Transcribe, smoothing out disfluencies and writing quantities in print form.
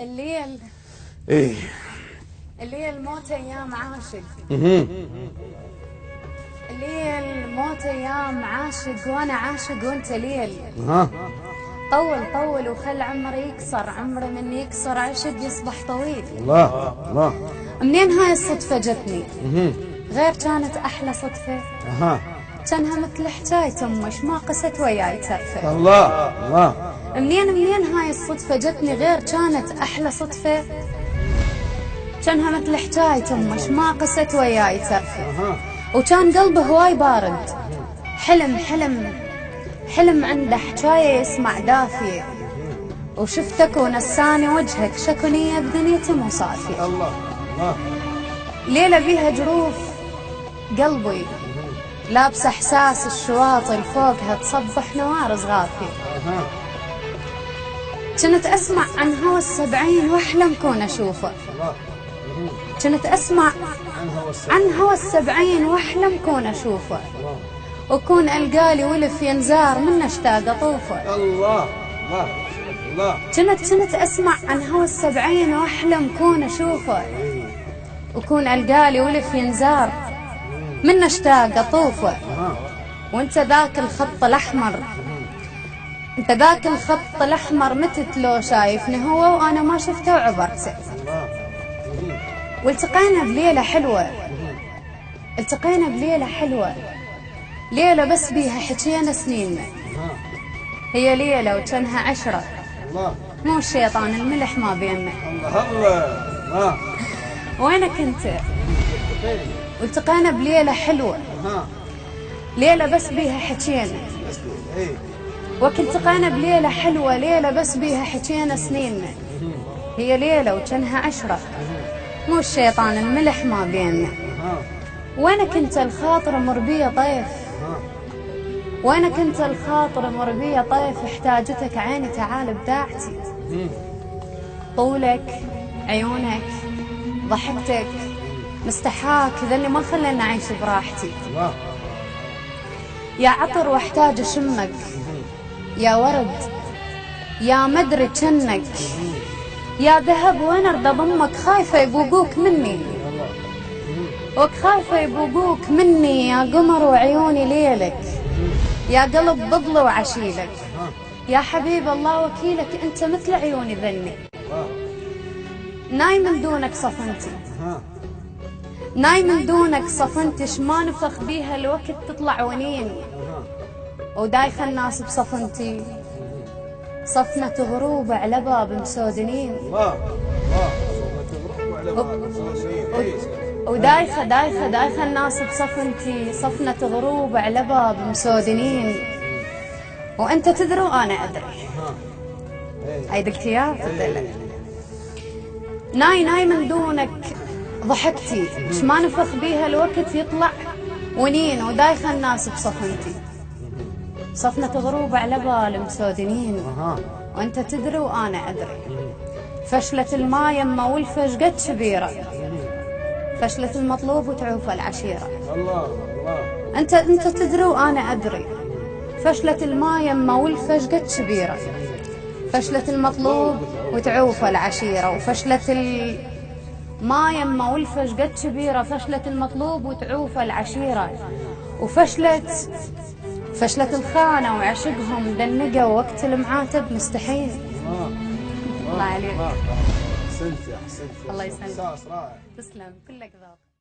الليل ايه الليل موت ايام عاشق. الليل موت ايام عاشق وانا عاشق وانت ليل. طول طول وخل عمري يكسر، عمري من يكسر عشق يصبح طويل. الله الله. منين هاي الصدفة جتني؟ غير كانت احلى صدفة. كانها مثل حكاية امش ما قست وياي ترفه. الله الله. منين هاي الصدفة جتني؟ غير كانت احلى صدفة. كانها مثل حكاية امش ما قست وياي ترفه. وكان قلبه هواي بارد، حلم عنده حكاية يسمع دافية. وشفتك ونساني وجهك شكونية بدنيتي مو صافية. الله الله. ليلة بيها جروف قلبي لابسة احساس الشواطئ فوقها تصبح نوار صغافية. كنت اسمع عن هوى السبعين واحلم كون اشوفه. كنت اسمع عن هوى السبعين واحلم كون اشوفه. وكون القالي ولف ينزار من اشتاق اطوفه. الله الله الله. كنت اسمع عن هوى السبعين واحلم كون اشوفه. وكون القالي ولف ينزار من اشتاق اطوفه. وانت ذاك الخط الاحمر، انت ذاك الخط الاحمر متت لو شايفني هو وانا ما شفته وعبرته. والتقينا بليله حلوه، التقينا بليله حلوه، ليله بس بيها حكينا سنيننا. هي ليله وكانها عشره، مو الشيطان الملح ما بيننا. الله الله. وينك انت؟ والتقينا بليله حلوه، ليله بس بيها حكينا. وقت التقينا بليله حلوه، ليله بس بيها حكينا سنيننا. هي ليله وكانها عشره، مو الشيطان الملح ما بيننا. وينك انت الخاطر مربيه طيف، وينك انت الخاطر مربيه طيف. احتاجتك عيني تعال بداعتي. طولك، عيونك، ضحكتك، مستحاك ذا اللي ما خلاني اعيش براحتي. يا عطر واحتاج اشمك، يا ورد، يا مدري جنك، يا ذهب وين ارضى ضمك. خايفه يبوقوك مني، وخايفه يبوقوك مني. يا قمر وعيوني ليلك، يا قلب بضل وعشيلك. يا حبيب الله وكيلك انت مثل عيوني ذني. ناي من دونك صفنتي، ناي من دونك صفنتي. شما نفخ بيها الوقت تطلع ونين. ودايخه الناس بصفنتي، صفنة غروب على باب مسودنين. ودايخه دايخه الناس بصفنتي، صفنة غروب على باب مسودنين. وانت تدري وانا ادري. هاي قلتيها تدلل. ناي من دونك ضحكتي، شما نفخ بيها الوقت يطلع ونين. ودايخه الناس بصفنتي، صفنة غروب على بال مسودنين. وانت تدري وانا ادري. فشلة الماء يما والفج قد كبيرة، فشلة المطلوب وتعوف العشيرة. الله الله. انت تدري وانا ادري. فشلة الماء يما والفج قد كبيرة، فشلة المطلوب وتعوف العشيرة. وفشلة الماء يما والفج قد كبيرة، فشلة المطلوب وتعوف العشيرة. فشلة الخانة وعشقهم دنقة وقت المعاتب مستحيل. الله عليك. احسنتي احسنتي. الله يسلمك. احساس رائع. تسلم كلك ذوق.